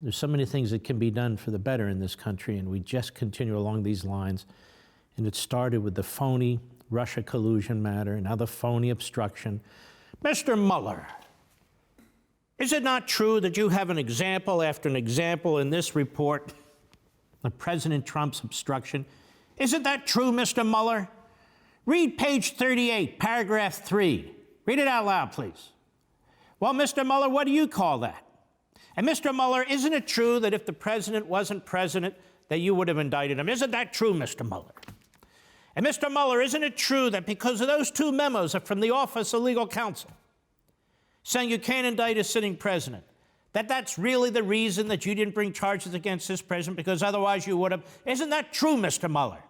There's so many things that can be done for the better in this country, and we just continue along these lines. And it started with the phony Russia collusion matter, now the phony obstruction. Mr. Mueller, is it not true that you have an example after an example in this report of President Trump's obstruction? Isn't that true, Mr. Mueller? Read page 38, paragraph 3. Read it out loud, please. Well, Mr. Mueller, what do you call that? And Mr. Mueller, isn't it true that if the president wasn't president, that you would have indicted him? Isn't that true, Mr. Mueller? And Mr. Mueller, isn't it true that because of those 2 memos from the Office of Legal Counsel saying you can't indict a sitting president, that's really the reason that you didn't bring charges against this president, because otherwise you would have? Isn't that true, Mr. Mueller?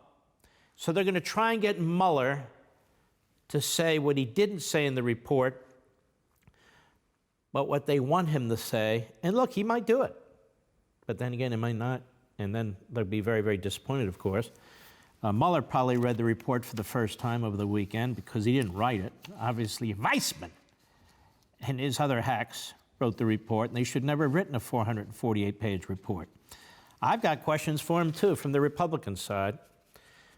So they're going to try and get Mueller to say what he didn't say in the report, but what they want him to say. And look, he might do it. But then again, he might not. And then they'll be very, very disappointed, of course. Mueller probably read the report for the first time over the weekend because he didn't write it. Obviously, Weissman and his other hacks wrote the report, and they should never have written a 448-page report. I've got questions for him, too, from the Republican side.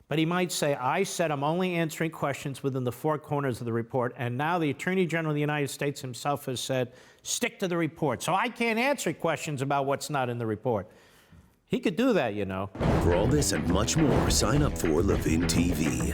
But he might say, I said I'm only answering questions within the 4 corners of the report, and now the Attorney General of the United States himself has said, stick to the report. So I can't answer questions about what's not in the report. He could do that, you know. For all this and much more, sign up for Levin TV.